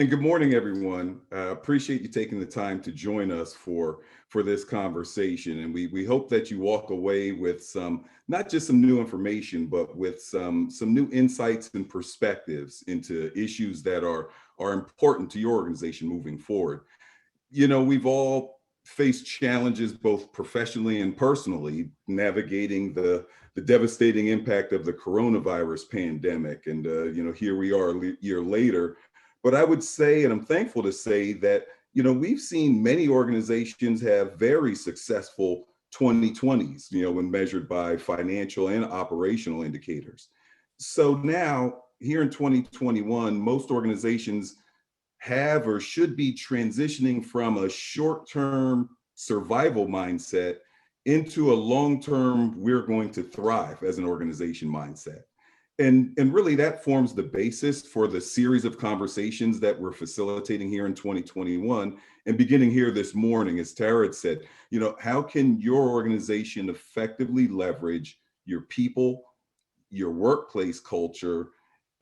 And good morning, everyone. Appreciate you taking the time to join us for this conversation. And we hope that you walk away with some, not just some new information, but with some new insights and perspectives into issues that are important to your organization moving forward. We've all faced challenges both professionally and personally, navigating the devastating impact of the coronavirus pandemic. And here we are a year later. But I would say, and I'm thankful to say that, we've seen many organizations have very successful 2020s, when measured by financial and operational indicators. So now, here in 2021, most organizations have or should be transitioning from a short-term survival mindset into a long-term, we're going to thrive as an organization mindset. And really that forms the basis for the series of conversations that we're facilitating here in 2021 and beginning here this morning. As Tara had said, how can your organization effectively leverage your people, your workplace culture,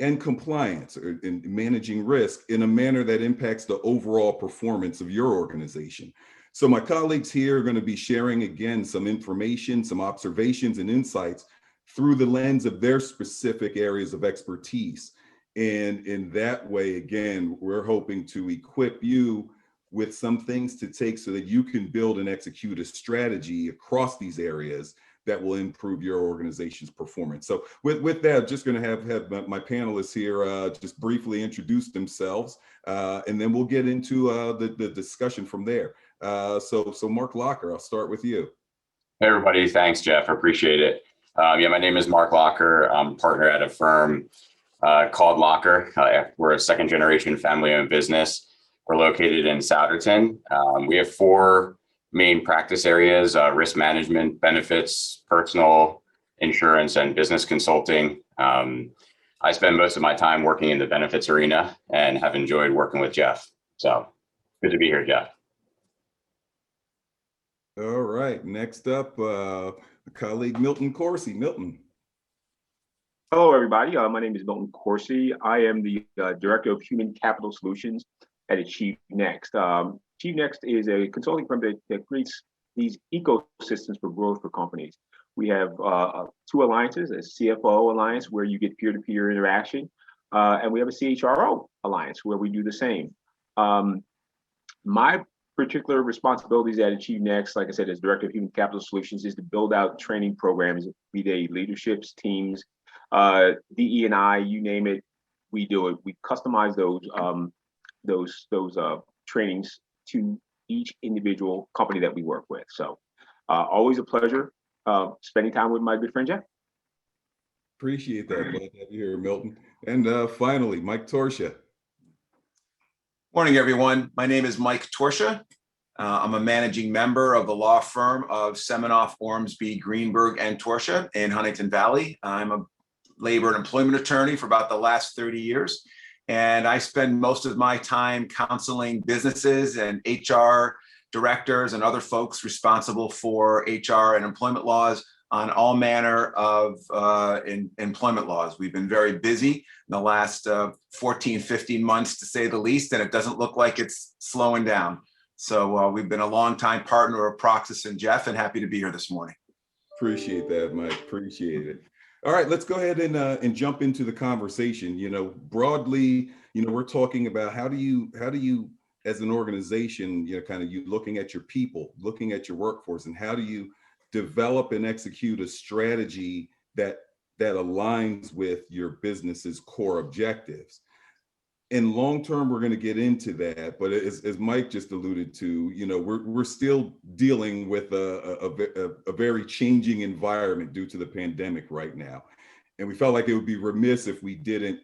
and compliance in managing risk in a manner that impacts the overall performance of your organization? So my colleagues here are going to be sharing again some information, some observations and insights through the lens of their specific areas of expertise. And in that way, again, we're hoping to equip you with some things to take so that you can build and execute a strategy across these areas that will improve your organization's performance. So with that, I'm just going to have my panelists here just briefly introduce themselves, and then we'll get into the discussion from there. So Mark Lacher, I'll start with you. Hey, everybody. Thanks, Jeff. I appreciate it. My name is Mark Lacher. I'm a partner at a firm called Lacher. We're a second generation family-owned business. We're located in Souderton. We have four main practice areas: risk management, benefits, personal insurance, and business consulting. I spend most of my time working in the benefits arena and have enjoyed working with Jeff. So good to be here, Jeff. All right. Next up, colleague Milton Corsi. Milton. Hello, everybody. My name is Milton Corsi. I am the Director of Human Capital Solutions at Achieve Next. Achieve Next is a consulting firm that creates these ecosystems for growth for companies. We have two alliances: a CFO alliance where you get peer-to-peer interaction, and we have a CHRO alliance where we do the same. My particular responsibilities at Achieve Next, like I said, as Director of Human Capital Solutions, is to build out training programs, be they leaderships, teams, DE&I, you name it, we do it. We customize those trainings to each individual company that we work with. So always a pleasure spending time with my good friend Jeff. Appreciate that. Glad to have you here, Milton. And finally, Mike Torchia. Morning, everyone. My name is Mike Torchia. I'm a managing member of the law firm of Seminoff, Ormsby, Greenberg, and Torchia in Huntington Valley. I'm a labor and employment attorney for about the last 30 years. And I spend most of my time counseling businesses and HR directors and other folks responsible for HR and employment laws on all manner of employment laws. We've been very busy in the last 14, 15 months, to say the least, and it doesn't look like it's slowing down. So we've been a longtime partner of PROXUS and Jeff, and happy to be here this morning. Appreciate that, Mike. Appreciate it. All right, let's go ahead and jump into the conversation. Broadly, we're talking about how do you as an organization, you looking at your people, looking at your workforce, and how do you develop and execute a strategy that aligns with your business's core objectives. In long term, we're going to get into that, but as Mike just alluded to, we're still dealing with a very changing environment due to the pandemic right now, and we felt like it would be remiss if we didn't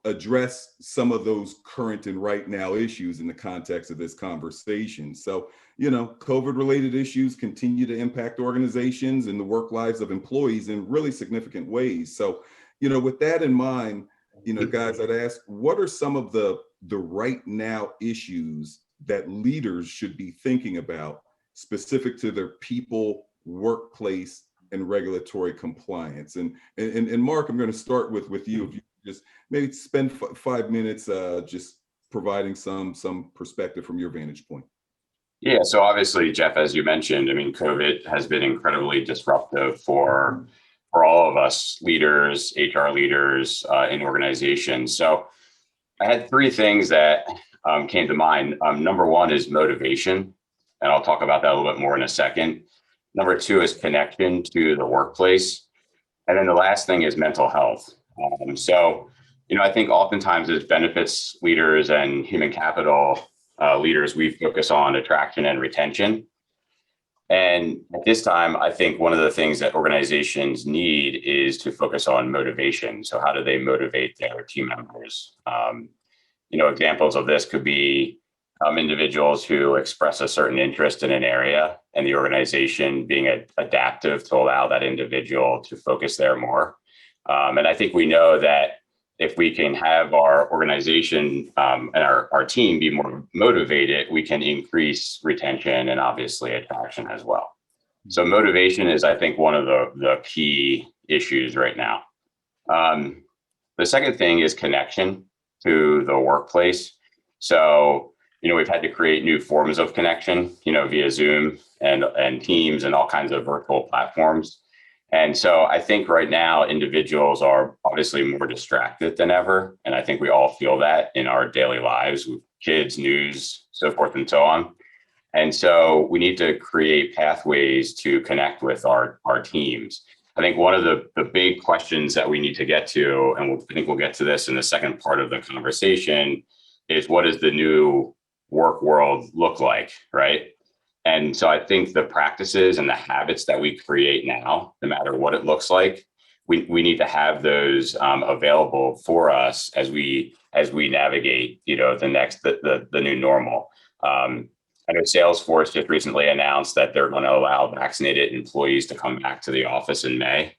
address some of those current and right now issues in the context of this conversation. So, COVID-related issues continue to impact organizations and the work lives of employees in really significant ways. So, with that in mind, guys, I'd ask, what are some of the right now issues that leaders should be thinking about specific to their people, workplace, and regulatory compliance? And Mark, I'm going to start with you. If you just maybe spend 5 minutes just providing some perspective from your vantage point. Yeah, so obviously, Jeff, as you mentioned, I mean, COVID has been incredibly disruptive for all of us leaders, HR leaders in organizations. So I had three things that came to mind. Number one is motivation, and I'll talk about that a little bit more in a second. Number two is connection to the workplace. And then the last thing is mental health. So, I think oftentimes as benefits leaders and human capital leaders, we focus on attraction and retention. And at this time, I think one of the things that organizations need is to focus on motivation. So how do they motivate their team members? Examples of this could be individuals who express a certain interest in an area and the organization being adaptive to allow that individual to focus there more. And I think we know that if we can have our organization and our team be more motivated, we can increase retention and obviously attraction as well. So motivation is, I think, one of the key issues right now. The second thing is connection to the workplace. So, we've had to create new forms of connection, via Zoom and Teams and all kinds of virtual platforms. And so I think right now individuals are obviously more distracted than ever. And I think we all feel that in our daily lives with kids, news, so forth and so on. And so we need to create pathways to connect with our teams. I think one of the big questions that we need to get to, and I think we'll get to this in the second part of the conversation, is what does the new work world look like, right? And so I think the practices and the habits that we create now, no matter what it looks like, we need to have those available for us as we navigate, the new normal. I know Salesforce just recently announced that they're going to allow vaccinated employees to come back to the office in May,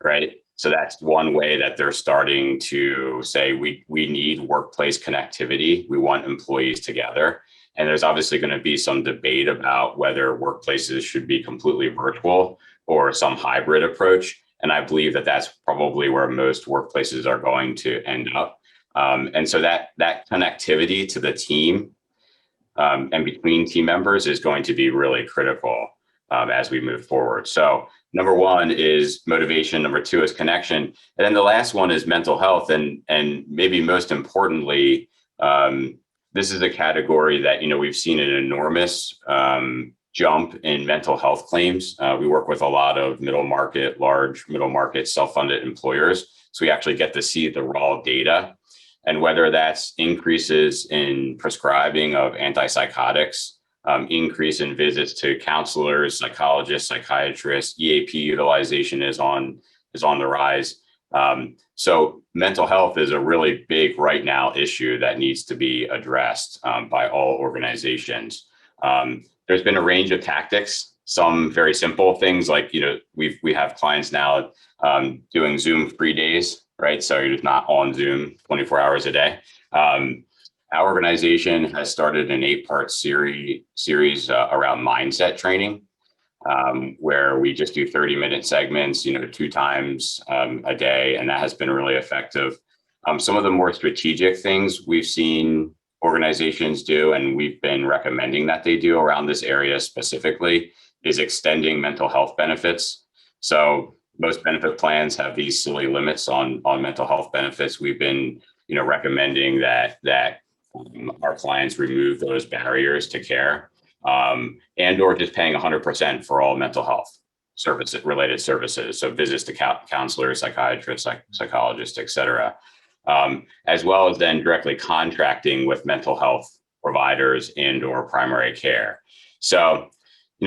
right? So that's one way that they're starting to say we need workplace connectivity. We want employees together. And there's obviously going to be some debate about whether workplaces should be completely virtual or some hybrid approach. And I believe that that's probably where most workplaces are going to end up. And so that connectivity to the team and between team members is going to be really critical as we move forward. So number one is motivation. Number two is connection. And then the last one is mental health. And maybe most importantly, this is a category that, we've seen an enormous jump in mental health claims. We work with a lot of large middle market, self-funded employers. So we actually get to see the raw data, and whether that's increases in prescribing of antipsychotics, increase in visits to counselors, psychologists, psychiatrists, EAP utilization is on the rise. So mental health is a really big right now issue that needs to be addressed by all organizations. There's been a range of tactics, some very simple things like, we have clients now doing Zoom free days, right? So you're just not on Zoom 24 hours a day. Our organization has started an 8-part series around mindset training. Where we just do 30-minute segments, 2 times a day, and that has been really effective. Some of the more strategic things we've seen organizations do, and we've been recommending that they do around this area specifically, is extending mental health benefits. So most benefit plans have these silly limits on mental health benefits. We've been, recommending that our clients remove those barriers to care. And or just paying 100% for all mental health related services. So visits to counselors, psychiatrists, psychologists, et cetera, as well as then directly contracting with mental health providers and or primary care. So,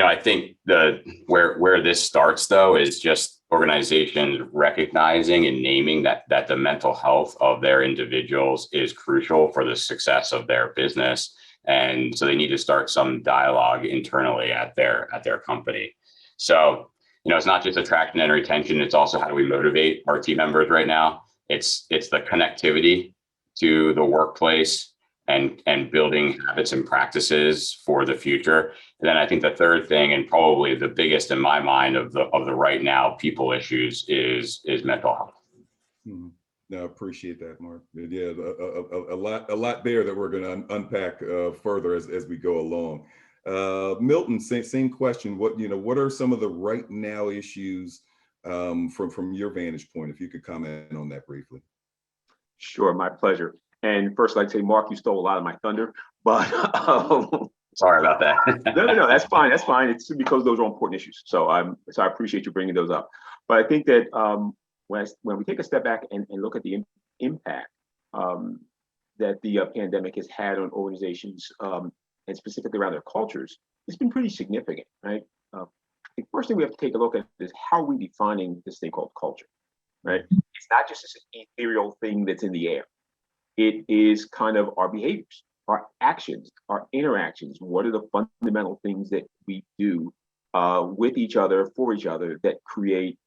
I think where this starts though is just organizations recognizing and naming that the mental health of their individuals is crucial for the success of their business. And so they need to start some dialogue internally at their company. So, it's not just attraction and retention. It's also how do we motivate our team members right now? It's the connectivity to the workplace and building habits and practices for the future. And then I think the third thing, and probably the biggest in my mind of the right now people issues is mental health. Mm-hmm. No, I appreciate that, Mark. Yeah, a lot there that we're going to unpack further as we go along. Milton, same question. What are some of the right now issues from your vantage point? If you could comment on that briefly. Sure, my pleasure. And first, I'd like to say, Mark, you stole a lot of my thunder, but Sorry about that. no, that's fine. That's fine. It's because those are important issues. So I appreciate you bringing those up. But I think that when we take a step back and look at the impact that the pandemic has had on organizations and specifically around their cultures, it's been pretty significant, right? The first thing we have to take a look at is how are we defining this thing called culture, right? It's not just this ethereal thing that's in the air. It is kind of our behaviors, our actions, our interactions. What are the fundamental things that we do with each other, for each other, that create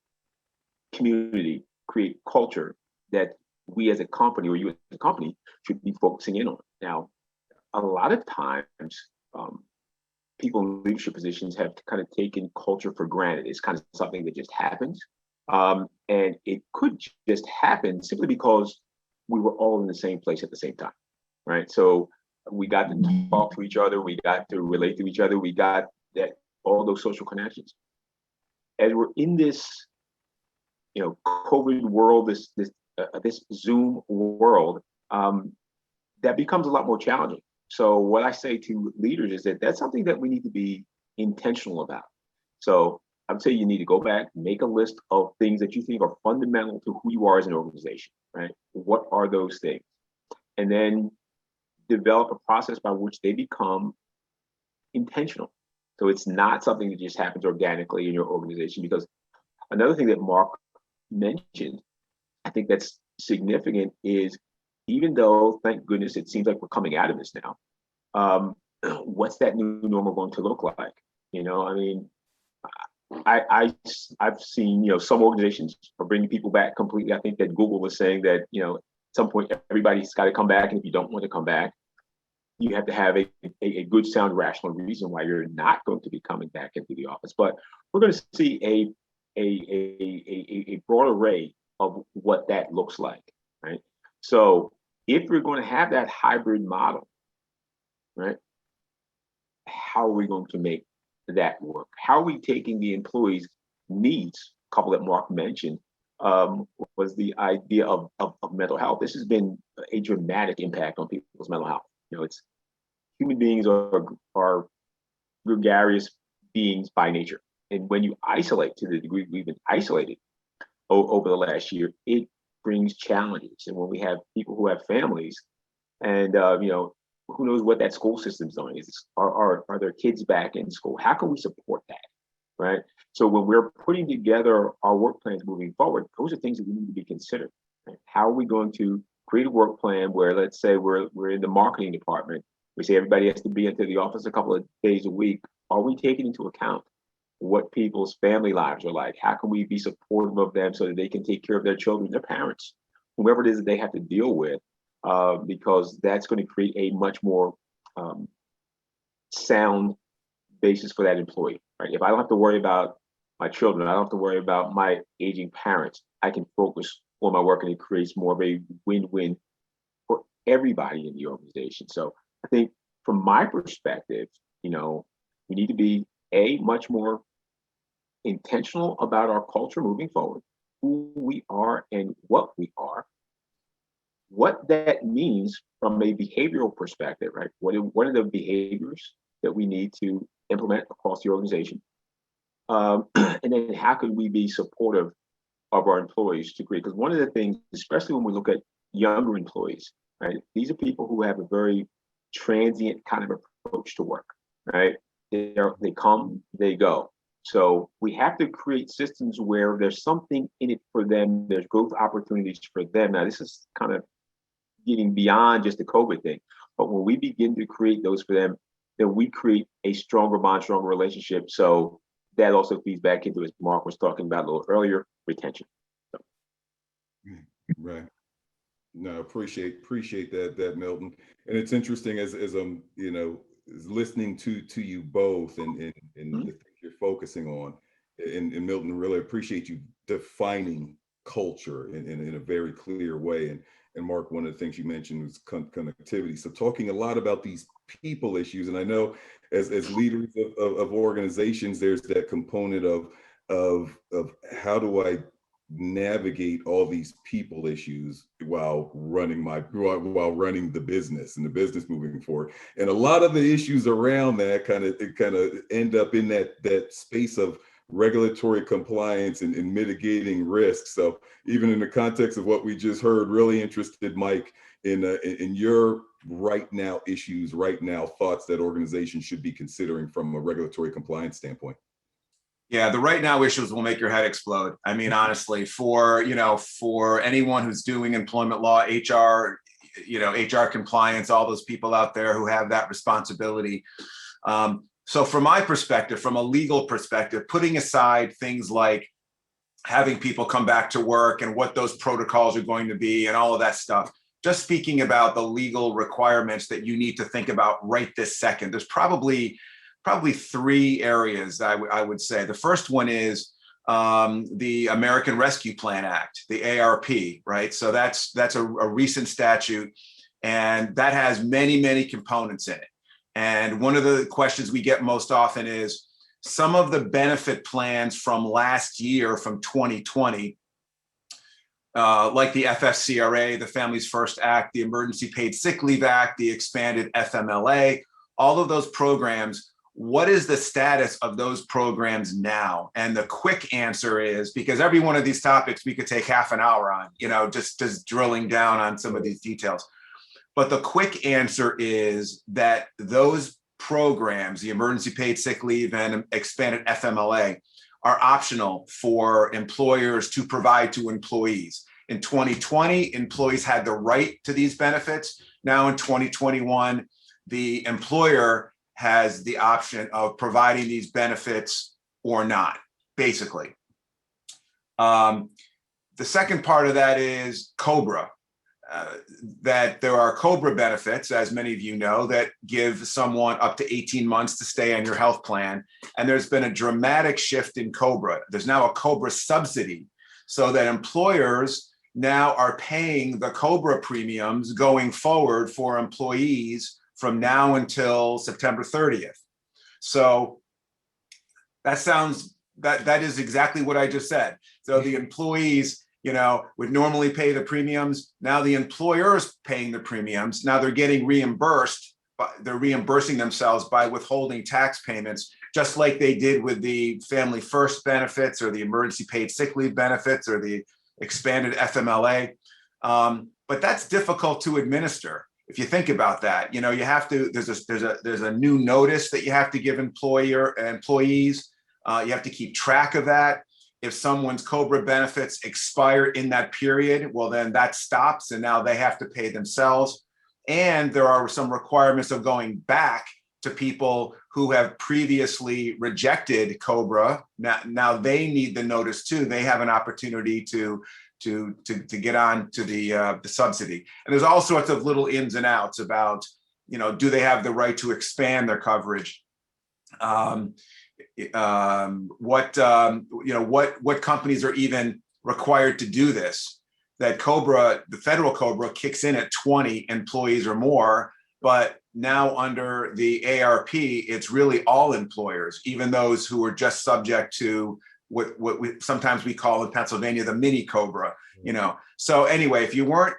community, create culture that we as a company, or you as a company, should be focusing in on? Now, a lot of times, people in leadership positions have kind of taken culture for granted. It's kind of something that just happens. And it could just happen simply because we were all in the same place at the same time, right? So we got to talk to each other, we got to relate to each other, we got that, all those social connections. As we're in this, COVID world, this Zoom world, that becomes a lot more challenging. So what I say to leaders is that that's something that we need to be intentional about. So I would say you need to go back, make a list of things that you think are fundamental to who you are as an organization, right? What are those things? And then develop a process by which they become intentional. So it's not something that just happens organically in your organization. Because another thing that Mark mentioned, I think that's significant, is even though, thank goodness, it seems like we're coming out of this now, what's that new normal going to look like? I've seen, some organizations are bringing people back completely. I think that Google was saying that, at some point, everybody's got to come back. And if you don't want to come back, you have to have a good, sound, rational reason why you're not going to be coming back into the office. But we're going to see a broad array of what that looks like, right? So if we're going to have that hybrid model, right, how are we going to make that work? How are we taking the employees' needs? A couple that Mark mentioned was the idea of mental health. This has been a dramatic impact on people's mental health. It's human beings are gregarious beings by nature. And when you isolate to the degree we've been isolated over the last year, it brings challenges. And when we have people who have families and, who knows what that school system's doing? Are their kids back in school? How can we support that, right? So when we're putting together our work plans moving forward, those are things that we need to be considered. Right? How are we going to create a work plan where, let's say we're in the marketing department, we say everybody has to be into the office a couple of days a week. Are we taking into account what people's family lives are like? How can we be supportive of them so that they can take care of their children, their parents, whoever it is that they have to deal with? Because that's going to create a much more sound basis for that employee, right? If I don't have to worry about my children, I don't have to worry about my aging parents, I can focus on my work, and it creates more of a win-win for everybody in the organization. So I think from my perspective, we need to be much more intentional about our culture moving forward, who we are and what we are, what that means from a behavioral perspective, right? What are the behaviors that we need to implement across the organization? And then how can we be supportive of our employees to create? Because one of the things, especially when we look at younger employees, right? These are people who have a very transient kind of approach to work, right? They come, they go. So we have to create systems where there's something in it for them. There's growth opportunities for them. Now, this is kind of getting beyond just the COVID thing. But when we begin to create those for them, then we create a stronger bond, stronger relationship. So that also feeds back into, as Mark was talking about a little earlier, retention. So. Right. No, appreciate that, Milton. And it's interesting as I'm, listening to you both and the things you're focusing on. And Milton, really appreciate you defining culture in a very clear way. And Mark, one of the things you mentioned was connectivity. So talking a lot about these people issues, and I know as leaders of organizations, there's that component of how do I navigate all these people issues while running the business and the business moving forward. And a lot of the issues around that kind of end up in that space of regulatory compliance and mitigating risk. So even in the context of what we just heard, really interested, Mike, in your right now thoughts that organizations should be considering from a regulatory compliance standpoint. Yeah, the right now issues will make your head explode. I mean, honestly, for anyone who's doing employment law, HR, HR compliance, all those people out there who have that responsibility. So from my perspective, from a legal perspective, putting aside things like having people come back to work and what those protocols are going to be and all of that stuff, just speaking about the legal requirements that you need to think about right this second, there's probably three areas I would say. The first one is the American Rescue Plan Act, the ARP, right? So that's a recent statute, and that has many, many components in it. And one of the questions we get most often is some of the benefit plans from last year, from 2020, like the FFCRA, the Families First Act, the Emergency Paid Sick Leave Act, the expanded FMLA, all of those programs. What is the status of those programs now? And the quick answer is, because every one of these topics we could take half an hour on, just drilling down on some of these details. But the quick answer is that those programs, the emergency paid sick leave and expanded FMLA, are optional for employers to provide to employees. In 2020, employees had the right to these benefits. Now in 2021, the employer has the option of providing these benefits or not, basically. The second part of that is COBRA, that there are COBRA benefits, as many of you know, that give someone up to 18 months to stay on your health plan. And there's been a dramatic shift in COBRA. There's now a COBRA subsidy, so that employers now are paying the COBRA premiums going forward for employees from now until September 30th. So that is exactly what I just said. So the employees, would normally pay the premiums. Now the employer is paying the premiums. Now they're getting reimbursed. They're reimbursing themselves by withholding tax payments, just like they did with the Family First benefits or the emergency paid sick leave benefits or the expanded FMLA. But that's difficult to administer. If you think about that, you have to, there's a new notice that you have to give employees. You have to keep track of that. If someone's COBRA benefits expire in that period, well, then that stops, and now they have to pay themselves. And there are some requirements of going back to people who have previously rejected COBRA. Now they need the notice too. They have an opportunity to get on to the subsidy. And there's all sorts of little ins and outs about, do they have the right to expand their coverage? What companies are even required to do this? That COBRA, the federal COBRA, kicks in at 20 employees or more, but now under the ARP, it's really all employers, even those who are just subject to what we sometimes we call in Pennsylvania the mini COBRA. So anyway, if you weren't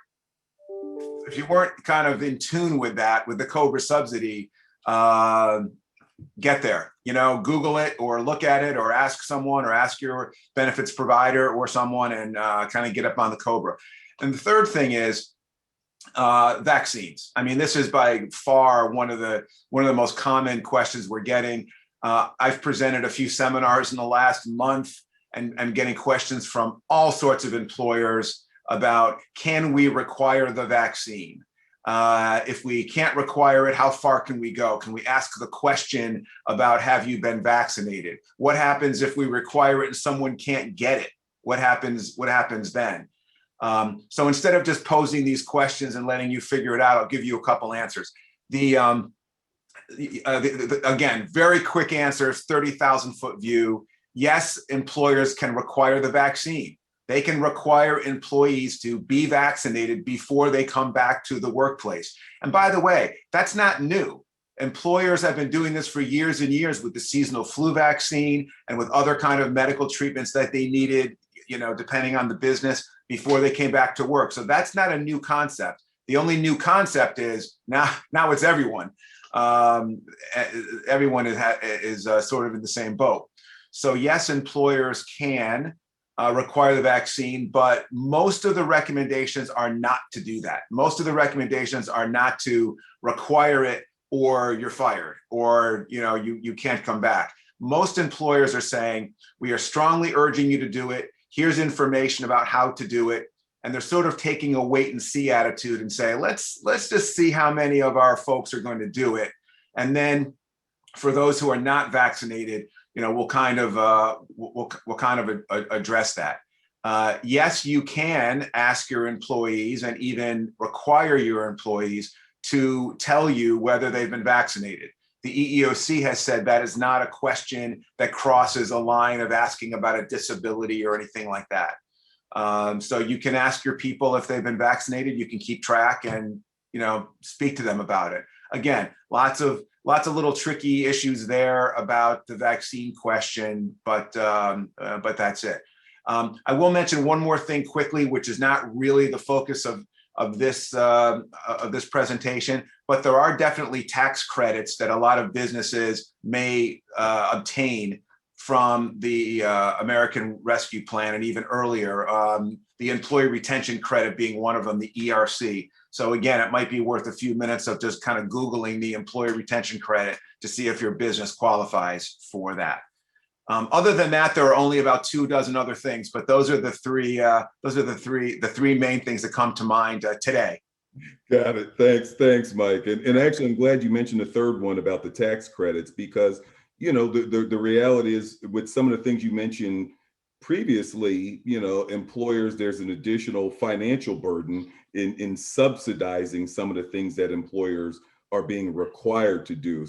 kind of in tune with that, with the COBRA subsidy, get there, Google it or look at it or ask someone or ask your benefits provider or someone and kind of get up on the COBRA. And the third thing is vaccines. I mean, this is by far one of the most common questions we're getting. I've presented a few seminars in the last month and getting questions from all sorts of employers about, can we require the vaccine? If we can't require it, how far can we go? Can we ask the question about, have you been vaccinated? What happens if we require it and someone can't get it? What happens then? So instead of just posing these questions and letting you figure it out, I'll give you a couple answers. Again, very quick answers, 30,000 foot view. Yes, employers can require the vaccine. They can require employees to be vaccinated before they come back to the workplace. And by the way, that's not new. Employers have been doing this for years and years with the seasonal flu vaccine and with other kind of medical treatments that they needed, depending on the business, before they came back to work. So that's not a new concept. The only new concept is now it's everyone. Everyone is sort of in the same boat. So yes, employers can require the vaccine, but most of the recommendations are not to do that. Most of the recommendations are not to require it or you're fired or you can't come back. Most employers are saying, we are strongly urging you to do it. Here's information about how to do it. And they're sort of taking a wait and see attitude and say, let's just see how many of our folks are going to do it. And then for those who are not vaccinated, we'll kind of address that. Yes, you can ask your employees and even require your employees to tell you whether they've been vaccinated. The EEOC has said that is not a question that crosses a line of asking about a disability or anything like that. So you can ask your people if they've been vaccinated. You can keep track and speak to them about it. Again, lots of little tricky issues there about the vaccine question, but that's it. I will mention one more thing quickly, which is not really the focus of this presentation, but there are definitely tax credits that a lot of businesses may obtain from the American Rescue Plan and even earlier, the employee retention credit being one of them, the ERC. So again, it might be worth a few minutes of just kind of Googling the employee retention credit to see if your business qualifies for that. Other than that, there are only about 24 other things, but those are the three main things that come to mind today. Got it. Thanks, Mike. And actually, I'm glad you mentioned the third one about the tax credits, because the reality is, with some of the things you mentioned previously, employers, there's an additional financial burden in subsidizing some of the things that employers are being required to do.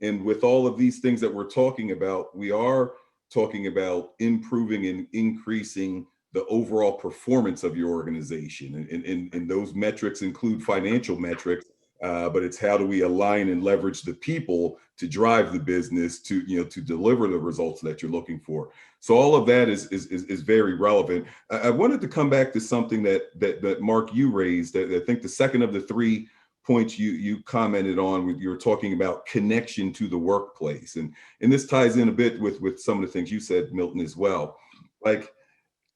And with all of these things that we're talking about, we are talking about improving and increasing the overall performance of your organization. And those metrics include financial metrics, but it's how do we align and leverage the people to drive the business to deliver the results that you're looking for. So all of that is very relevant. I wanted to come back to something that Mark, you raised. I think the second of the 3 points you commented on, you were talking about connection to the workplace, and this ties in a bit with some of the things you said, Milton, as well. Like,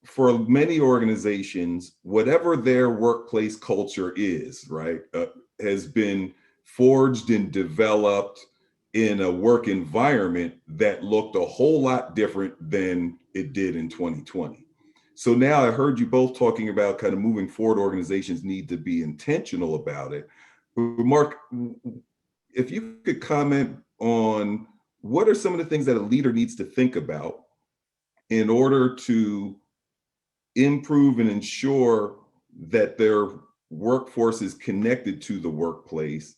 for many organizations, whatever their workplace culture is, right, has been forged and developed in a work environment that looked a whole lot different than it did in 2020. So now I heard you both talking about kind of moving forward, organizations need to be intentional about it. Mark, if you could comment on what are some of the things that a leader needs to think about in order to improve and ensure that their workforce is connected to the workplace,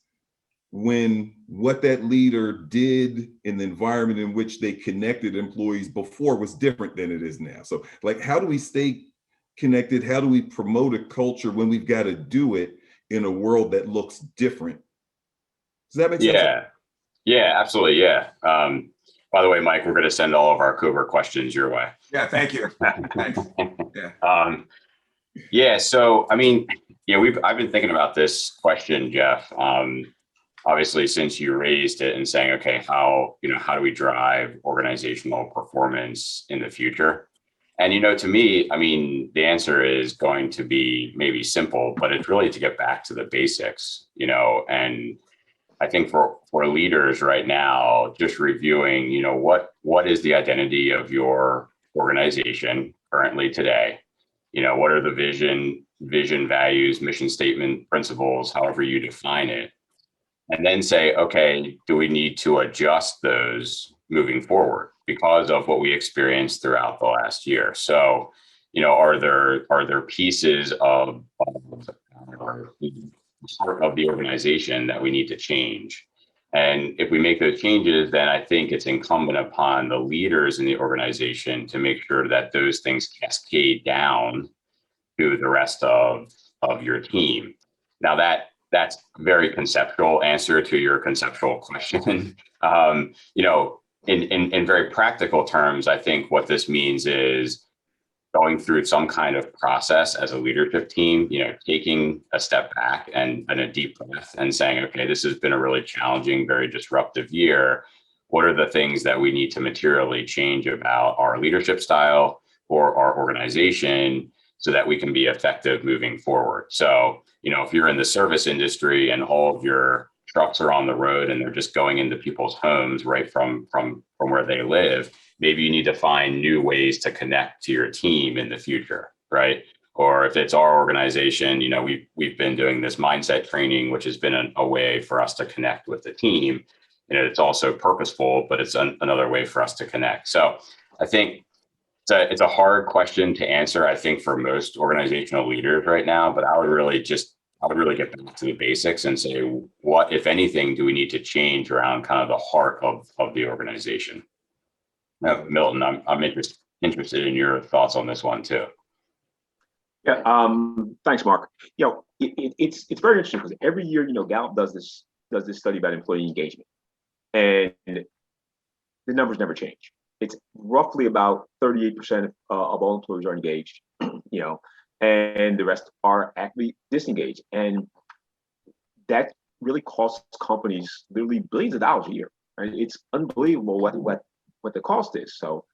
when what that leader did in the environment in which they connected employees before was different than it is now. So, like, how do we stay connected? How do we promote a culture when we've got to do it in a world that looks different? Does that make sense? Yeah, absolutely. Yeah. By the way, Mike, we're going to send all of our Cooper questions your way. Yeah, thank you. Thanks. Yeah. So, I mean, I've been thinking about this question, Jeff. Obviously, since you raised it and saying, okay, how do we drive organizational performance in the future? And, to me, I mean, the answer is going to be maybe simple, but it's really to get back to the basics, and I think for leaders right now, just reviewing, what is the identity of your organization currently today? What are the vision, values, mission statement, principles, however you define it? And then say, okay, do we need to adjust those moving forward because of what we experienced throughout the last year? So, are there pieces of the organization that we need to change? And if we make those changes, then I think it's incumbent upon the leaders in the organization to make sure that those things cascade down to the rest of your team. Now that's a very conceptual answer to your conceptual question. In very practical terms, I think what this means is going through some kind of process as a leadership team, taking a step back and a deep breath and saying, okay, this has been a really challenging, very disruptive year. What are the things that we need to materially change about our leadership style or our organization so that we can be effective moving forward? So, if you're in the service industry and all of your trucks are on the road and they're just going into people's homes right from where they live, maybe you need to find new ways to connect to your team in the future, right? Or if it's our organization, we've been doing this mindset training, which has been a way for us to connect with the team. It's also purposeful, but it's another way for us to connect. So I think it's a hard question to answer, I think, for most organizational leaders right now, but I would really get back to the basics and say, what, if anything, do we need to change around kind of the heart of the organization? Now, Milton, I'm interested in your thoughts on this one too. Yeah, thanks, Mark. It's very interesting because every year, Gallup does this study about employee engagement, and the numbers never change. It's roughly about 38% of all employees are engaged, and the rest are actually disengaged. And that really costs companies literally billions of dollars a year. Right? It's unbelievable what the cost is. So,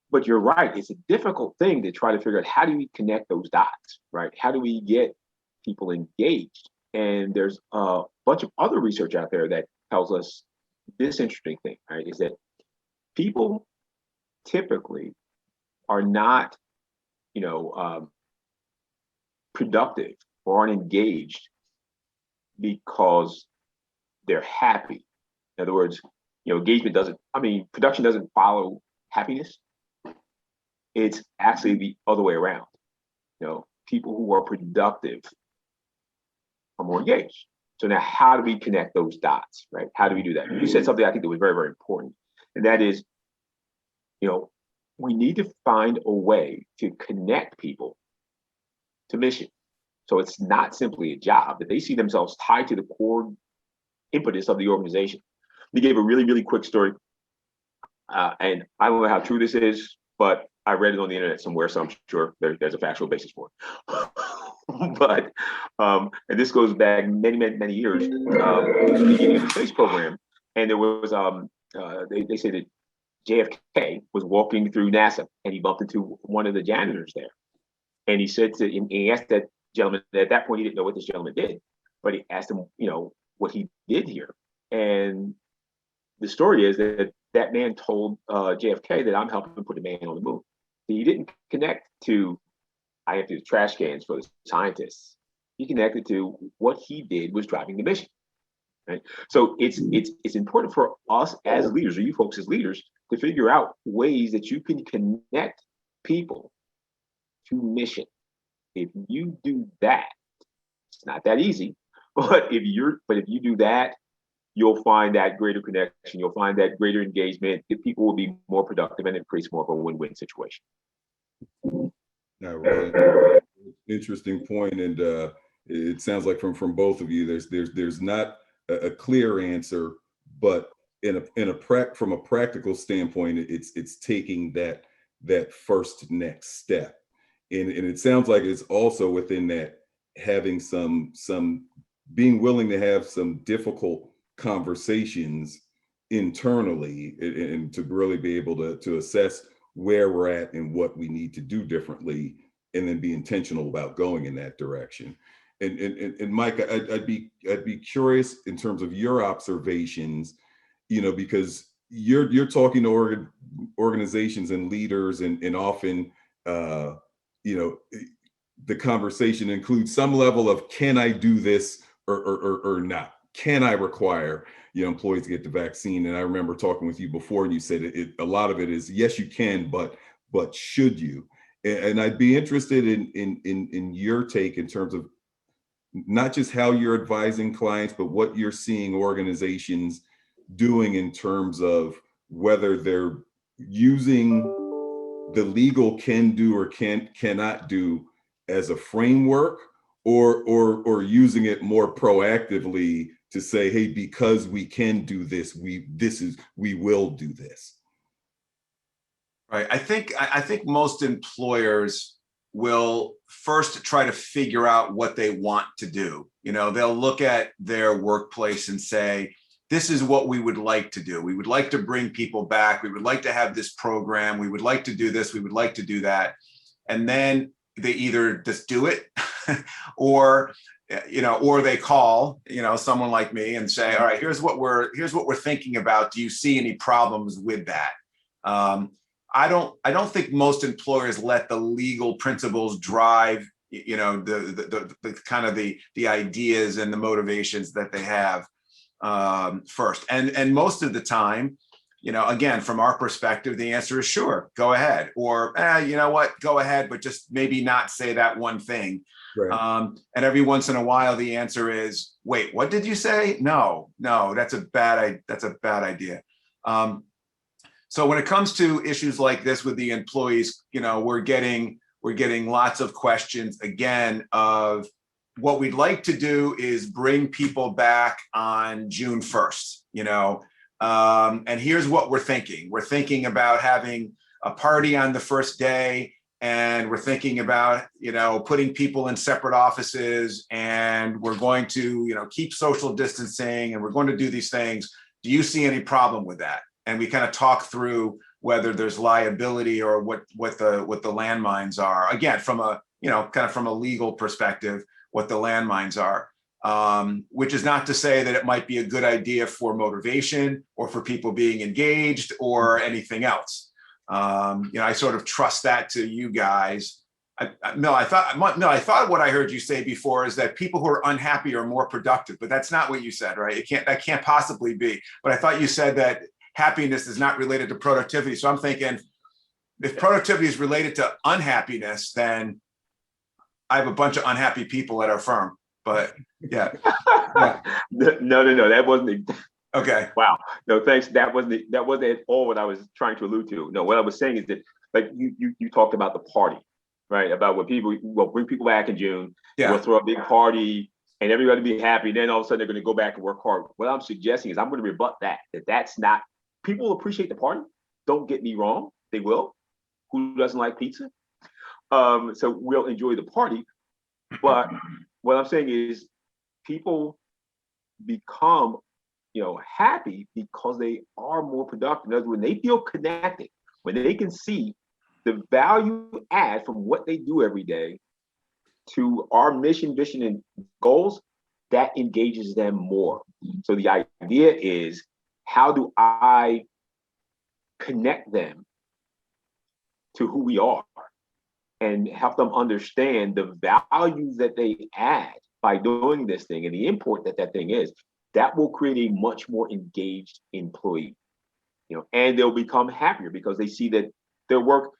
but you're right, it's a difficult thing to try to figure out how do we connect those dots, right? How do we get people engaged? And there's a bunch of other research out there that tells us this interesting thing, right? Is that people typically are not, productive or aren't engaged because they're happy. In other words, production doesn't follow happiness. It's actually the other way around. People who are productive are more engaged. So now how do we connect those dots, right? How do we do that? You said something I think that was very, very important. And that is, we need to find a way to connect people to mission. So it's not simply a job, that they see themselves tied to the core impetus of the organization. We gave a really, really quick story. And I don't know how true this is, but I read it on the internet somewhere, so I'm sure there's a factual basis for it. But, and this goes back many, many, many years, the beginning of the space program. And there was, they say that JFK was walking through NASA and he bumped into one of the janitors there. And he said he asked that gentleman, at that point, he didn't know what this gentleman did, but he asked him, what he did here. And the story is that man told JFK that I'm helping put a man on the moon. He didn't connect to, I have to do trash cans for the scientists. He connected to what he did was driving the mission. Right? So it's important for us as leaders, or you folks as leaders, to figure out ways that you can connect people to mission. If you do that, it's not that easy, but if you do that, you'll find that greater connection, you'll find that greater engagement, people will be more productive, and it creates more of a win-win situation. Really interesting point, and it sounds like from both of you, there's not a clear answer, but from a practical standpoint, it's taking that first next step, and it sounds like it's also within that having some being willing to have some difficult conversations internally and to really be able to assess where we're at and what we need to do differently, and then be intentional about going in that direction. And Mike, I'd be curious in terms of your observations, because you're talking to organizations and leaders, and often, the conversation includes some level of, can I do this or not? Can I require employees to get the vaccine? And I remember talking with you before, and you said a lot of it is yes, you can, but should you? And I'd be interested in your take in terms of not just how you're advising clients, but what you're seeing organizations doing in terms of whether they're using the legal can do or cannot do as a framework, or using it more proactively to say, hey, because we can do this, we will do this. Right. I think most employers will first try to figure out what they want to do. You know, they'll look at their workplace and say, this is what we would like to do. We would like to bring people back. We would like to have this program. We would like to do this. We would like to do that. And then they either just do it or, or they call, someone like me and say, all right, here's what we're thinking about. Do you see any problems with that? I don't think most employers let the legal principles drive, the kind of the ideas and the motivations that they have first. And most of the time, again, from our perspective, the answer is sure, go ahead. Or, you know what, go ahead, but just maybe not say that one thing. Right. And every once in a while, the answer is, wait, what did you say? No, that's a bad idea. So when it comes to issues like this with the employees, we're getting lots of questions again of what we'd like to do is bring people back on June 1st, and here's what we're thinking. We're thinking about having a party on the first day, and we're thinking about, putting people in separate offices, and we're going to, keep social distancing, and we're going to do these things. Do you see any problem with that? And we kind of talk through whether there's liability or what the landmines are. Again, from a, kind of from a legal perspective, what the landmines are, which is not to say that it might be a good idea for motivation or for people being engaged or anything else. I sort of trust that to you guys. I thought what I heard you say before is that people who are unhappy are more productive, but that's not what you said, right? That can't possibly be. But I thought you said that happiness is not related to productivity. So I'm thinking, if productivity is related to unhappiness, then I have a bunch of unhappy people at our firm. But yeah. No, that wasn't. Okay. Wow. No, thanks. That wasn't at all what I was trying to allude to. No, what I was saying is that, like, you talked about the party, right? About what we'll bring people back in June. Yeah. We'll throw a big party and everybody be happy. Then all of a sudden they're going to go back and work hard. What I'm suggesting is I'm going to rebut that's not. People appreciate the party. Don't get me wrong. They will. Who doesn't like pizza? So we'll enjoy the party. But what I'm saying is people become, happy because they are more productive. In other words, when they feel connected, when they can see the value add from what they do every day to our mission, vision, and goals, that engages them more. So the idea is, how do I connect them to who we are and help them understand the value that they add by doing this thing and the import that thing is? That will create a much more engaged employee, and they'll become happier because they see that their work.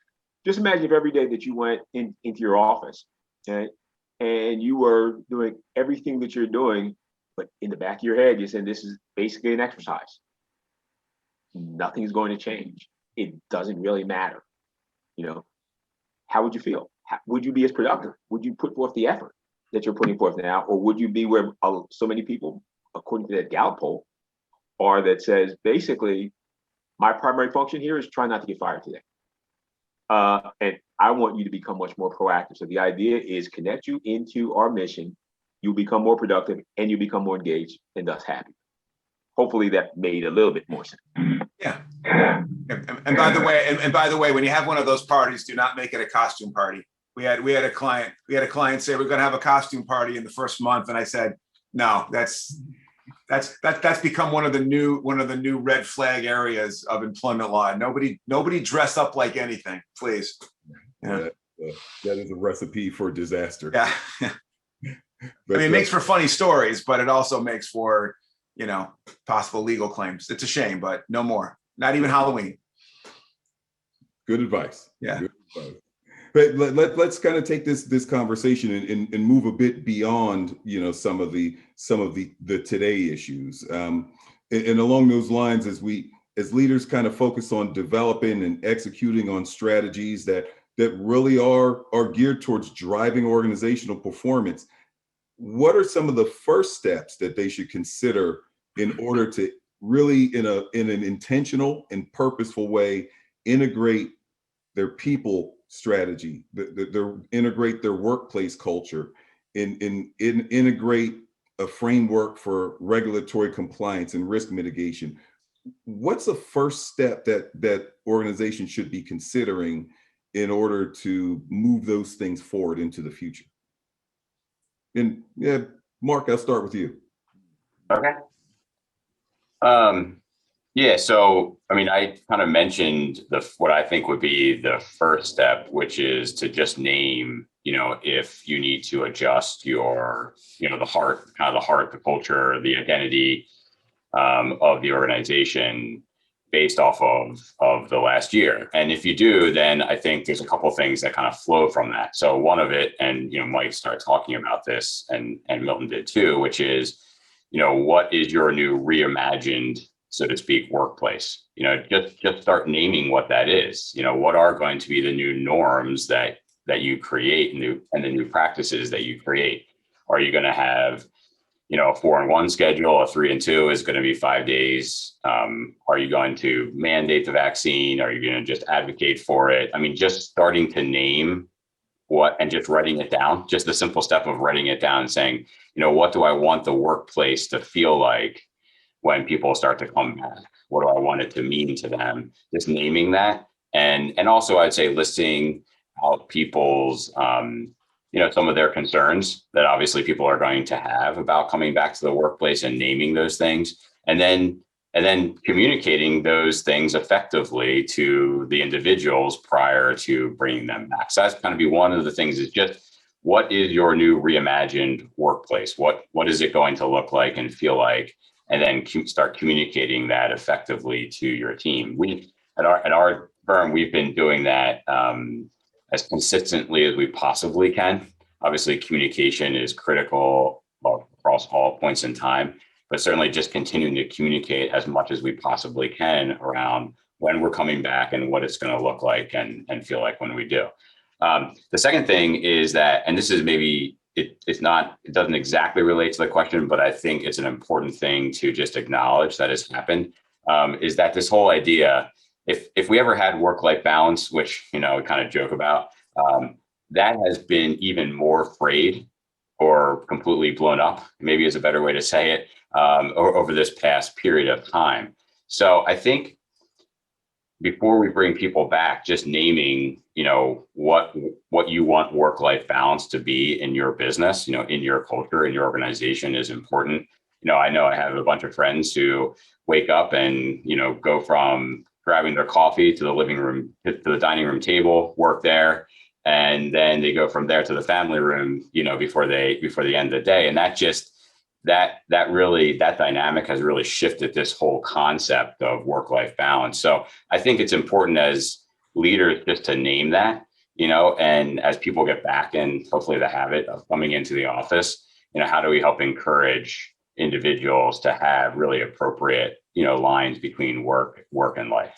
Just imagine if every day that you went into your office, okay, and you were doing everything that you're doing, but in the back of your head, you're saying this is basically an exercise. Nothing's going to change. It doesn't really matter. How would you feel? Would you be as productive? Would you put forth the effort that you're putting forth now? Or would you be where so many people, according to that Gallup poll, are, that says, basically, my primary function here is try not to get fired today. And I want you to become much more proactive. So the idea is connect you into our mission. You become more productive and you become more engaged and thus happy. Hopefully that made a little bit more sense. Yeah. And by the way, when you have one of those parties, do not make it a costume party. We had a client say, we're going to have a costume party in the first month. And I said, no, that's become one of the new red flag areas of employment law. Nobody dress up like anything, please. Yeah. That is a recipe for disaster. Yeah. But, it makes for funny stories, but it also makes for, possible legal claims. It's a shame, but no more. Not even Halloween. Good advice. Yeah. Good advice. But let's kind of take this conversation and move a bit beyond, some of the today issues. And along those lines, as leaders kind of focus on developing and executing on strategies that really are geared towards driving organizational performance, what are some of the first steps that they should consider in order to really, in an intentional and purposeful way, integrate their people strategy, integrate their workplace culture, integrate a framework for regulatory compliance and risk mitigation? What's the first step that organizations should be considering in order to move those things forward into the future? And yeah, Mark, I'll start with you. Okay. Yeah, so I mean, I kind of mentioned what I think would be the first step, which is to just name, if you need to adjust your, the heart, the culture, the identity of the organization based off of the last year. And if you do, then I think there's a couple of things that kind of flow from that. So one of it, and Mike started talking about this, and Milton did too, which is, what is your new reimagined, so to speak, workplace? Just start naming what that is. What are going to be the new norms that you create, and the new practices that you create? Are you going to have a 4-and-1 schedule? A 3-and-2 is going to be 5 days. Are you going to mandate the vaccine? Are you going to just advocate for it? I mean, just starting to name what, and just writing it down, just the simple step of writing it down and saying, what do I want the workplace to feel like when people start to come back? What do I want it to mean to them? Just naming that. And also I'd say listing out people's, some of their concerns that obviously people are going to have about coming back to the workplace, and naming those things, and then communicating those things effectively to the individuals prior to bringing them back. So that's kind of be one of the things, is just, what is your new reimagined workplace? What is it going to look like and feel like? And then start communicating that effectively to your team. We at our firm, we've been doing that as consistently as we possibly can. Obviously, communication is critical across all points in time, but certainly just continuing to communicate as much as we possibly can around when we're coming back and what it's going to look like and feel like when we do. The second thing is that, and this is maybe, it doesn't exactly relate to the question, but I think it's an important thing to just acknowledge that has happened, is that this whole idea, if we ever had work-life balance, which, we kind of joke about, that has been even more frayed or completely blown up, maybe is a better way to say it, over this past period of time. So I think before we bring people back, just naming, what you want work-life balance to be in your business, in your culture, in your organization, is important. I know I have a bunch of friends who wake up and, go from grabbing their coffee to the living room, to the dining room table, work there, and then they go from there to the family room, before the end of the day. And that just, that dynamic has really shifted this whole concept of work-life balance. So I think it's important as leaders just to name that, and as people get back in, hopefully, the habit of coming into the office, how do we help encourage individuals to have really appropriate, lines between work and life?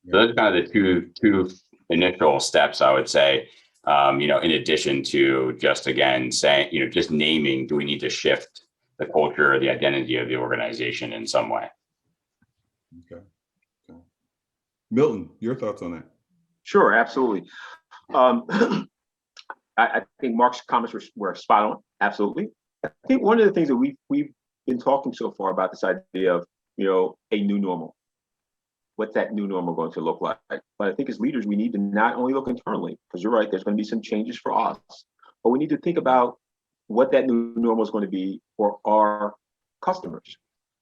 Yeah. So those are kind of the two initial steps, I would say, in addition to just, again, saying, just naming, do we need to shift the culture or the identity of the organization in some way? Okay. Milton, your thoughts on that? Sure, absolutely. I think Mark's comments were spot on. Absolutely. I think one of the things that we've been talking so far about, this idea of, a new normal. What's that new normal going to look like? But I think as leaders, we need to not only look internally, because you're right, there's going to be some changes for us, but we need to think about what that new normal is going to be for our customers,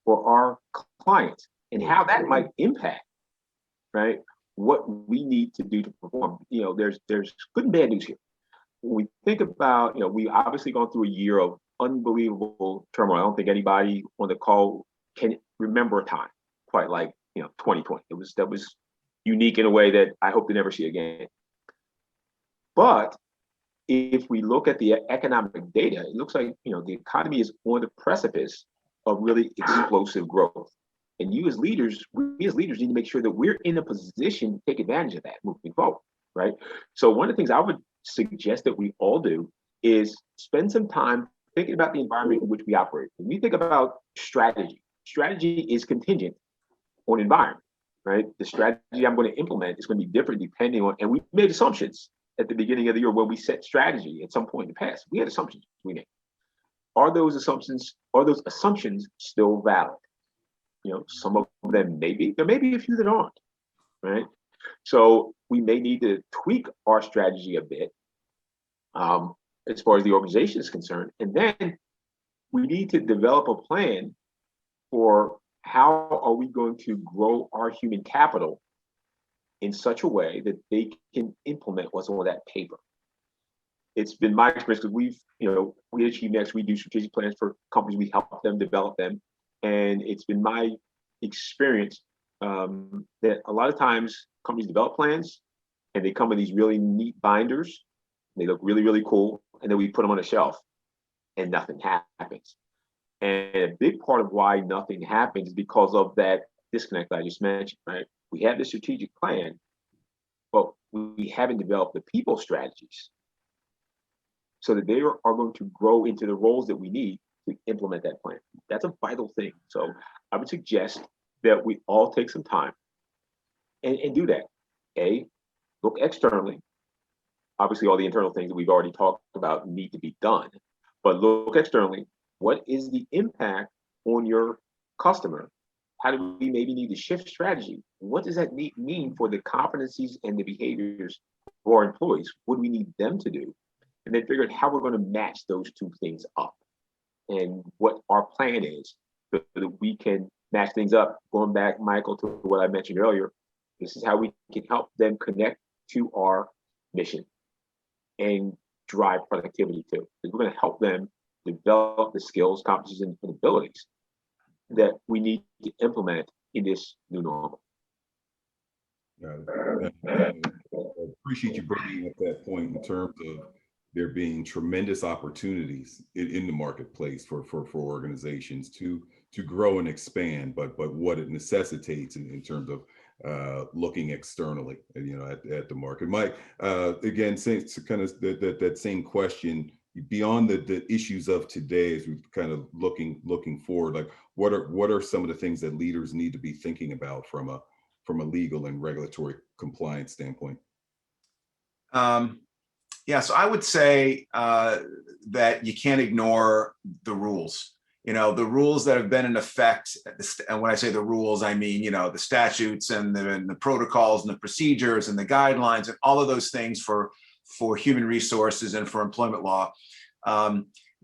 for our clients, and how that might impact, right, what we need to do to perform. There's good and bad news here. When we think about, we obviously gone through a year of unbelievable turmoil. I don't think anybody on the call can remember a time quite like 2020. That was unique in a way that I hope to never see again. But if we look at the economic data, it looks like the economy is on the precipice of really explosive growth. And we as leaders need to make sure that we're in a position to take advantage of that moving forward, right? So one of the things I would suggest that we all do is spend some time thinking about the environment in which we operate. When we think about strategy is contingent on environment, right? The strategy I'm going to implement is going to be different depending on, and we made assumptions at the beginning of the year when we set strategy at some point in the past. We had assumptions we made. Are those assumptions still valid? Some of them may be. There may be a few that aren't, right? So we may need to tweak our strategy a bit as far as the organization is concerned. And then we need to develop a plan for how are we going to grow our human capital in such a way that they can implement what's on that paper. It's been my experience because we at Achieve Next, we do strategic plans for companies, we help them develop them. And it's been my experience that a lot of times companies develop plans and they come in these really neat binders. They look really, really cool. And then we put them on a shelf and nothing happens. And a big part of why nothing happens is because of that disconnect I just mentioned, right? We have the strategic plan, but we haven't developed the people strategies so that they are going to grow into the roles that we need to implement that plan. That's a vital thing. So I would suggest that we all take some time and do that. Look externally. Obviously, all the internal things that we've already talked about need to be done, but look externally. What is the impact on your customer? How do we maybe need to shift strategy? What does that mean for the competencies and the behaviors of our employees? What do we need them to do? And then figure out how we're going to match those two things up and what our plan is so that we can match things up. Going back, Michael, to what I mentioned earlier, this is how we can help them connect to our mission and drive productivity too. We're going to help them develop the skills, competencies, and abilities that we need to implement in this new normal. I appreciate you bringing up that point in terms of there being tremendous opportunities in the marketplace for organizations to grow and expand, but what it necessitates in terms of looking externally, at the market. Mike, again, since kind of that same question, beyond the issues of today, as we're kind of looking forward, like what are some of the things that leaders need to be thinking about from a legal and regulatory compliance standpoint? So I would say that you can't ignore the rules. The rules that have been in effect, and when I say the rules, I mean, the statutes and the protocols and the procedures and the guidelines and all of those things for human resources and for employment law.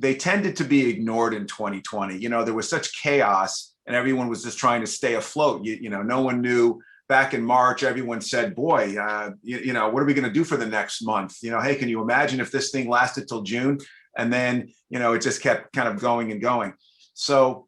They tended to be ignored in 2020. There was such chaos and everyone was just trying to stay afloat. No one knew. Back in March, everyone said, boy, what are we going to do for the next month? Hey, can you imagine if this thing lasted till June? And then, it just kept kind of going and going. So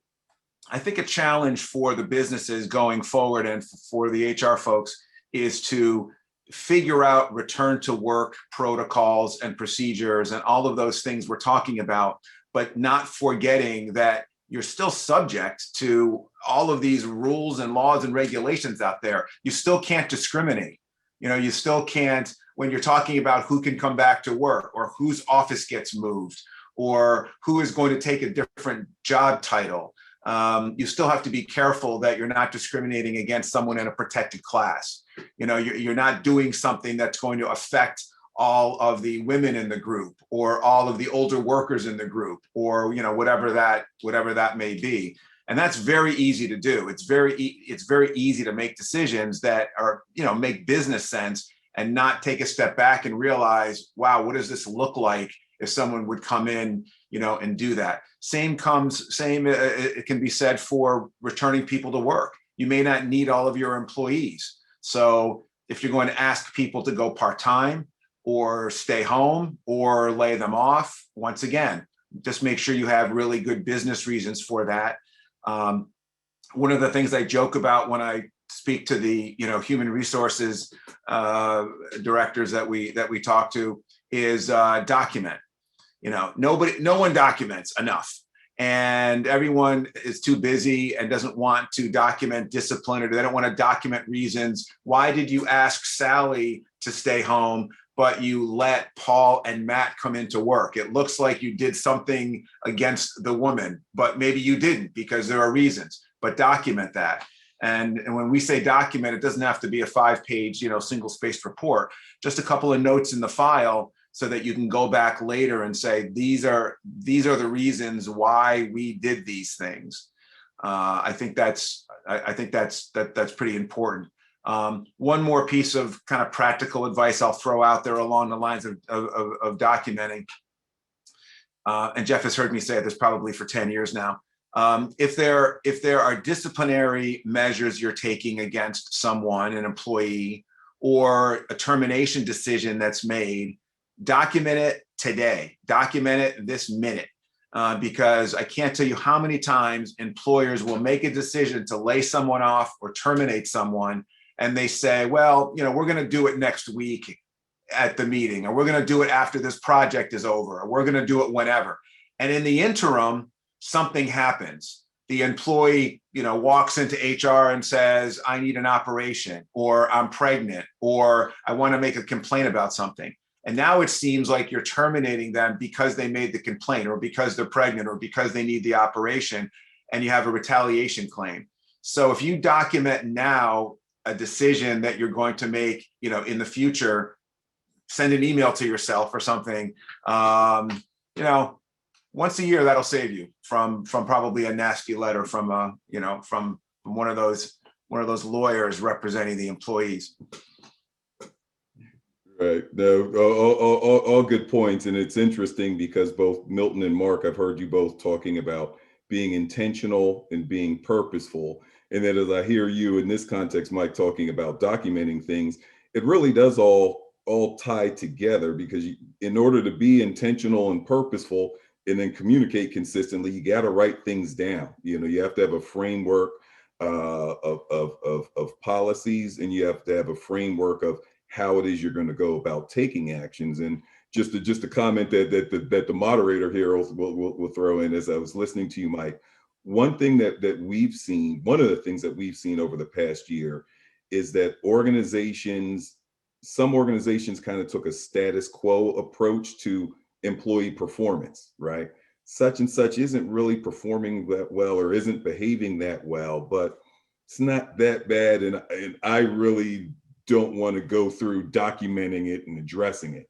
I think a challenge for the businesses going forward and for the HR folks is to figure out return to work protocols and procedures and all of those things we're talking about, but not forgetting that you're still subject to all of these rules and laws and regulations out there. You still can't discriminate. You still can't, when you're talking about who can come back to work or whose office gets moved or who is going to take a different job title. You still have to be careful that you're not discriminating against someone in a protected class. You're not doing something that's going to affect all of the women in the group or all of the older workers in the group or whatever that may be. And that's very easy to do. It's very easy to make decisions that are make business sense and not take a step back and realize, wow, what does this look like if someone would come in and do that. Same it can be said for returning people to work. You may not need all of your employees. So if you're going to ask people to go part-time or stay home or lay them off, once again, just make sure you have really good business reasons for that. One of the things I joke about when I speak to the human resources directors that we talk to is document. No one documents enough. And everyone is too busy and doesn't want to document discipline, or they don't want to document reasons. Why did you ask Sally to stay home, but you let Paul and Matt come into work? It looks like you did something against the woman, but maybe you didn't, because there are reasons. But document that. And when we say document, it doesn't have to be a 5-page, single-spaced report. Just a couple of notes in the file, so that you can go back later and say, these are the reasons why we did these things. I think that's pretty important. One more piece of kind of practical advice I'll throw out there along the lines of documenting. And Jeff has heard me say this probably for 10 years now. If there are disciplinary measures you're taking against someone, an employee, or a termination decision that's made, document it today, document it this minute, because I can't tell you how many times employers will make a decision to lay someone off or terminate someone, and they say, well, we're going to do it next week at the meeting, or we're going to do it after this project is over, or we're going to do it whenever. And in the interim, something happens. The employee, walks into HR and says, I need an operation, or I'm pregnant, or I want to make a complaint about something. And now it seems like you're terminating them because they made the complaint, or because they're pregnant, or because they need the operation, and you have a retaliation claim. So if you document now a decision that you're going to make, in the future, send an email to yourself or something, once a year, that'll save you from probably a nasty letter from one of those lawyers representing the employees. Right. No, all good points. And it's interesting because both Milton and Mark, I've heard you both talking about being intentional and being purposeful. And then as I hear you in this context, Mike, talking about documenting things, it really does all tie together, because in order to be intentional and purposeful and then communicate consistently, you got to write things down. You have to have a framework of policies, and you have to have a framework of how it is you're going to go about taking actions. And just a comment that the moderator here will throw in, as I was listening to you, Mike, one thing that we've seen, one of the things that we've seen over the past year, is that some organizations kind of took a status quo approach to employee performance, right? Such and such isn't really performing that well, or isn't behaving that well, but it's not that bad. And I really don't want to go through documenting it and addressing it.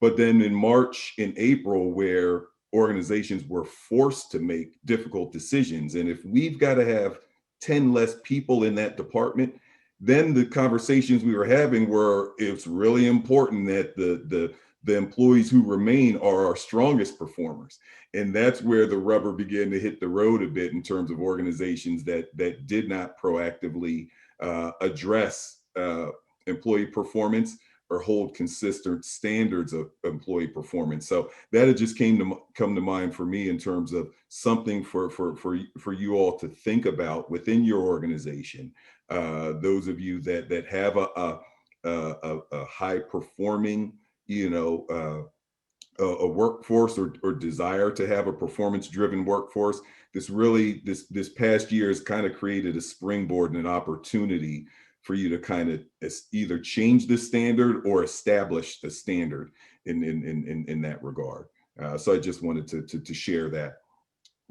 But then in March and April, where organizations were forced to make difficult decisions, and if we've got to have 10 less people in that department, then the conversations we were having were, it's really important that the employees who remain are our strongest performers. And that's where the rubber began to hit the road a bit in terms of organizations that did not proactively address employee performance or hold consistent standards of employee performance. So that had just come to mind for me in terms of something for you all to think about within your organization. Those of you that have a high performing, a workforce, or desire to have a performance driven workforce, this past year has kind of created a springboard and an opportunity for you to kind of either change the standard or establish the standard in that regard. So I just wanted to share that.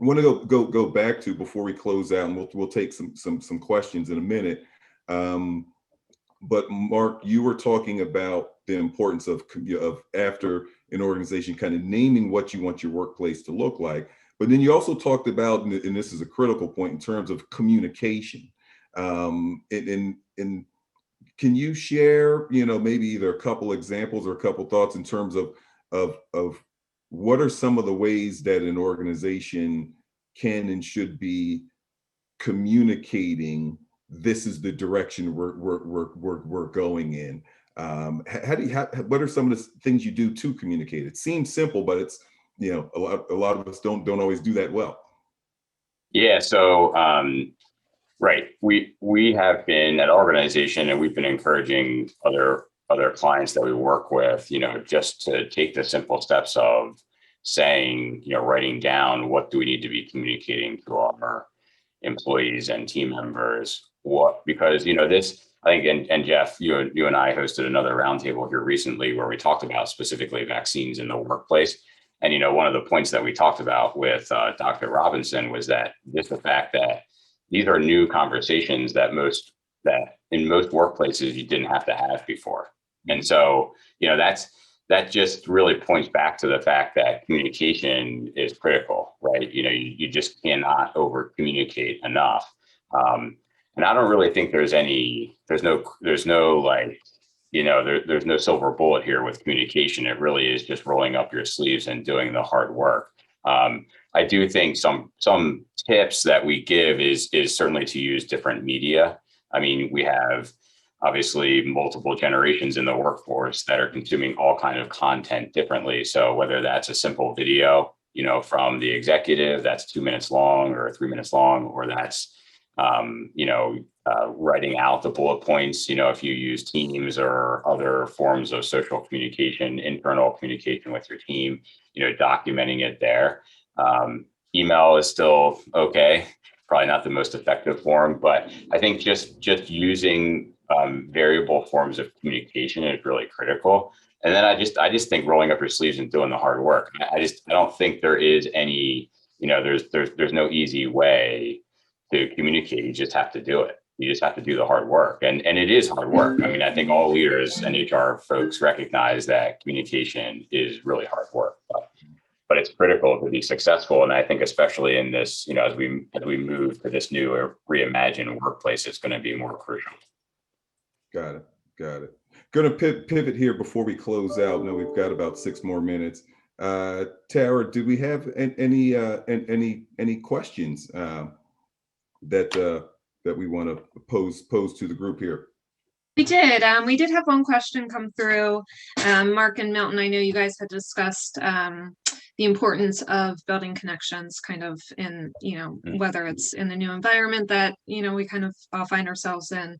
I want to go back to, before we close out, and we'll take some questions in a minute. But Mark, you were talking about the importance of after an organization kind of naming what you want your workplace to look like. But then you also talked about, and this is a critical point, in terms of communication. And can you share, maybe either a couple examples or a couple thoughts in terms of what are some of the ways that an organization can and should be communicating, this is the direction we're going in? What are some of the things you do to communicate? It seems simple, but it's, a lot of us don't always do that well. Yeah. So, right. We have been at our organization, and we've been encouraging other other clients that we work with, just to take the simple steps of saying, writing down what do we need to be communicating to our employees and team members, because this, I think, and Jeff, you and I hosted another roundtable here recently where we talked about specifically vaccines in the workplace. And, one of the points that we talked about with Dr. Robinson was that just the fact that these are new conversations that in most workplaces you didn't have to have before. And so, that just really points back to the fact that communication is critical, right? You just cannot over communicate enough. And I don't really think there's no silver bullet here with communication. It really is just rolling up your sleeves and doing the hard work. I do think some tips that we give is certainly to use different media. I mean, we have obviously multiple generations in the workforce that are consuming all kind of content differently. So whether that's a simple video, from the executive that's 2 minutes long or 3 minutes long, or that's, writing out the bullet points, if you use Teams or other forms of social communication, internal communication with your team, documenting it there. Email is still okay, probably not the most effective form, but I think just using variable forms of communication is really critical. And then I just think rolling up your sleeves and doing the hard work. I don't think there is any, there's no easy way to communicate. You just have to do it. You just have to do the hard work. And it is hard work. I mean, I think all leaders and HR folks recognize that communication is really hard work, but it's critical to be successful. And I think especially in this, as we move to this new or reimagined workplace, it's going to be more crucial. Got it. Going to pivot here before we close out. Now we've got about 6 more minutes. Tara, do we have any questions that we want to pose to the group here? We did. We did have one question come through. Mark and Milton, I know you guys had discussed the importance of building connections kind of in, whether it's in the new environment that, we kind of all find ourselves in.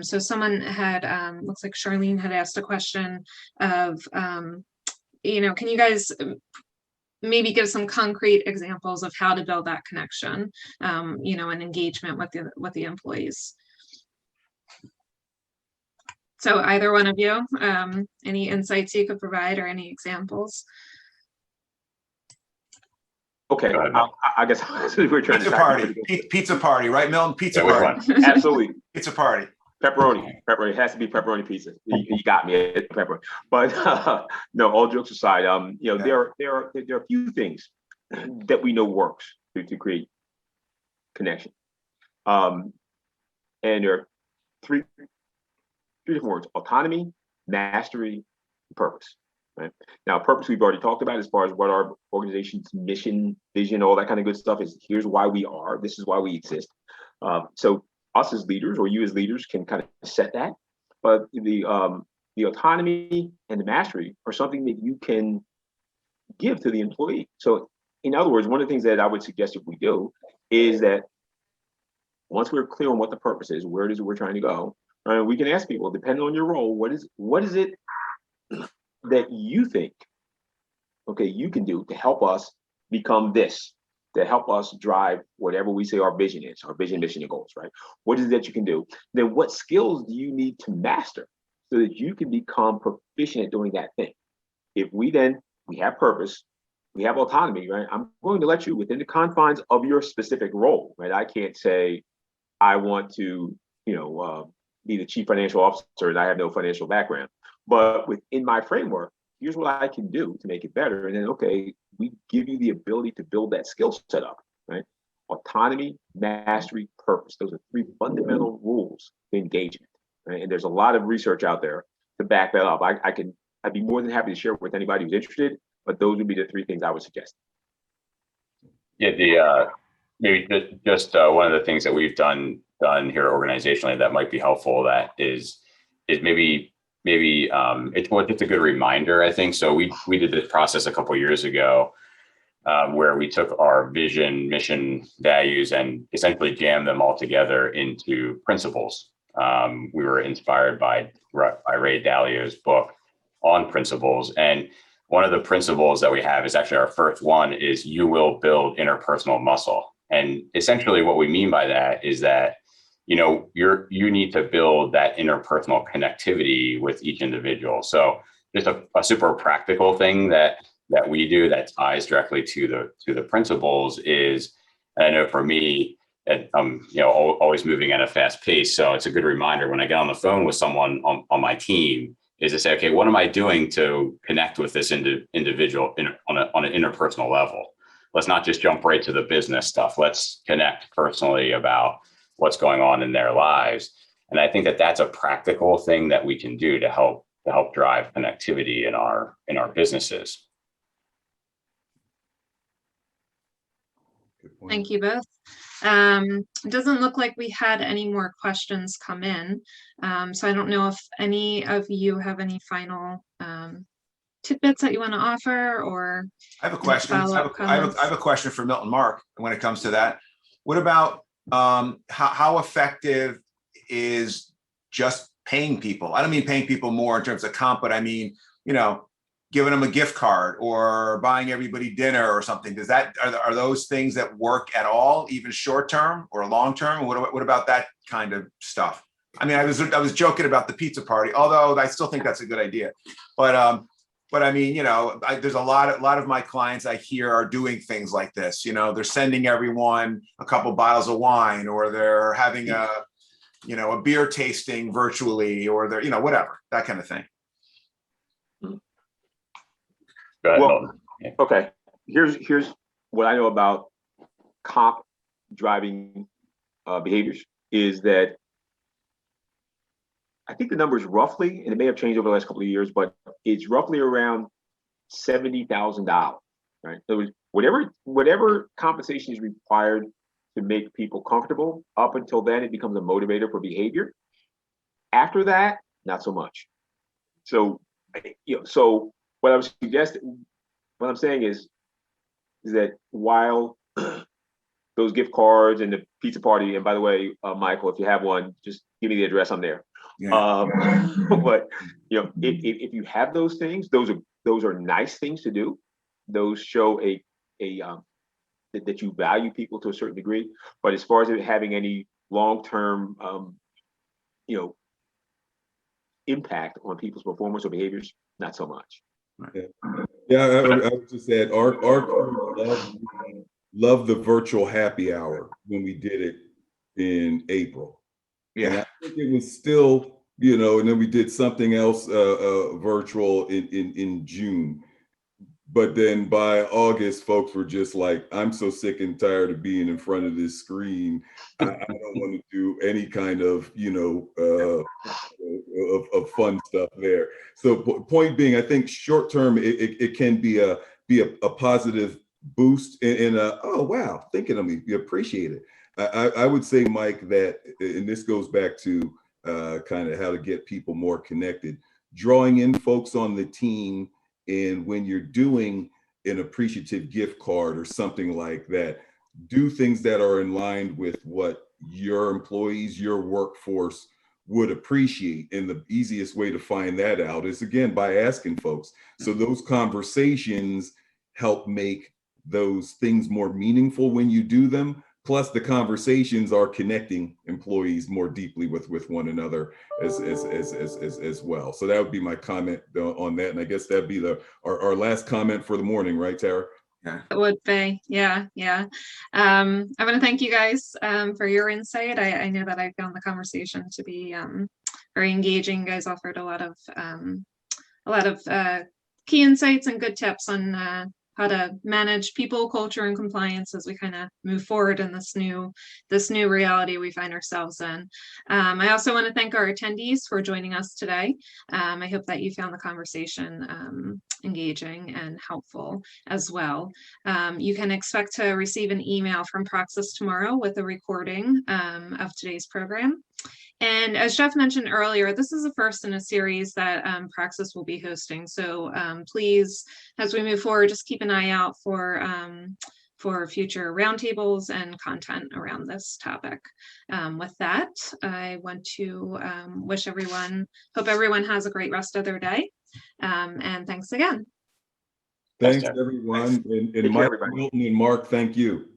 So someone had, looks like Charlene had asked a question of, can you guys maybe give some concrete examples of how to build that connection, and engagement with the employees? So either one of you, any insights you could provide or any examples? Okay, I guess we're trying pizza party. Pizza party, right, Milton? Pizza party. Absolutely. Pizza party. Pepperoni. It has to be pepperoni pizza. You got me at pepperoni. But no, all jokes aside, there are a few things that we know works to create connection. And there are three different words: autonomy, mastery, and purpose. Right? Now, purpose we've already talked about as far as what our organization's mission, vision, all that kind of good stuff is. Here's why we are. This is why we exist. So us as leaders, or you as leaders, can kind of set that. But the autonomy and the mastery are something that you can give to the employee. So, in other words, one of the things that I would suggest if we do is that once we're clear on what the purpose is, where it is we're trying to go, we can ask people, depending on your role, what is it that you think, okay, you can do to help us become this, to help us drive whatever we say our vision is, our vision, mission, and goals, right? What is it that you can do? Then what skills do you need to master so that you can become proficient at doing that thing? If we have purpose, we have autonomy, right? I'm going to let you within the confines of your specific role, right? I can't say I want to, be the chief financial officer and I have no financial background. But within my framework, here's what I can do to make it better. And then, okay, we give you the ability to build that skill set up, right? Autonomy, mastery, purpose. Those are 3 fundamental rules to engagement, right? And there's a lot of research out there to back that up. I'd be more than happy to share with anybody who's interested, but those would be the 3 things I would suggest. Yeah, maybe just one of the things that we've done here organizationally that might be helpful, that is maybe it's a good reminder, I think. So we did this process a couple of years ago where we took our vision, mission, values, and essentially jammed them all together into principles. We were inspired by Ray Dalio's book on principles. And one of the principles that we have is actually our first one is you will build interpersonal muscle. And essentially what we mean by that is that, you need to build that interpersonal connectivity with each individual. So just a super practical thing that we do that ties directly to the principles is, and I know for me, I'm always moving at a fast pace. So it's a good reminder when I get on the phone with someone on my team is to say, okay, what am I doing to connect with this individual on an interpersonal level? Let's not just jump right to the business stuff. Let's connect personally about what's going on in their lives. And I think that that's a practical thing that we can do to help drive connectivity in our businesses. Thank you both. It doesn't look like we had any more questions come in. So I don't know if any of you have any final tidbits that you want to offer, or I have a question. I have a question for Milton Mark when it comes to that. What about how effective is just paying people? I don't mean paying people more in terms of comp, but I mean, giving them a gift card or buying everybody dinner or something. Are those things that work at all, even short term or long term? What about that kind of stuff? I mean, I was joking about the pizza party, although I still think that's a good idea. But I mean, there's a lot of my clients I hear are doing things like this. They're sending everyone a couple bottles of wine, or they're having a beer tasting virtually, or they're, whatever, that kind of thing. Well, okay. Here's what I know about comp driving behaviors is that I think the number is roughly, and it may have changed over the last couple of years, but it's roughly around $70,000, right? So whatever compensation is required to make people comfortable, up until then, it becomes a motivator for behavior. After that, not so much. So, so what I'm saying is that while those gift cards and the pizza party, and by the way, Michael, if you have one, just give me the address. I'm there. Yeah. But if you have those things, those are nice things to do. Those show that you value people to a certain degree. But as far as it having any long-term, impact on people's performance or behaviors, not so much. Yeah, I would just add, our crew loved the virtual happy hour when we did it in April. Yeah, and I think it was still, and then we did something else virtual in June. But then by August, folks were just like, I'm so sick and tired of being in front of this screen. I don't want to do any kind of, of fun stuff there. So point being, I think short term, it can be a positive boost and oh, wow, thinking of me, you appreciate it. I would say, Mike, that, and this goes back to kind of how to get people more connected, drawing in folks on the team. And when you're doing an appreciative gift card or something like that, do things that are in line with what your employees, your workforce would appreciate. And the easiest way to find that out is, again, by asking folks. So those conversations help make those things more meaningful when you do them. Plus, the conversations are connecting employees more deeply with one another as well. So that would be my comment on that. And I guess that'd be our last comment for the morning, right, Tara? Yeah. It would be, yeah. I want to thank you guys for your insight. I know that I found the conversation to be very engaging. You guys offered a lot of key insights and good tips on how to manage people, culture, and compliance as we kind of move forward in this new reality we find ourselves in. I also want to thank our attendees for joining us today. I hope that you found the conversation engaging and helpful as well. You can expect to receive an email from PROXUS tomorrow with a recording of today's program. And as Jeff mentioned earlier, this is the first in a series that PROXUS will be hosting. So please, as we move forward, just keep an eye out for for future roundtables and content around this topic. With that, I want to hope everyone has a great rest of their day. And thanks again. Thanks, everyone. And Mike, Milton, and Mark, thank you.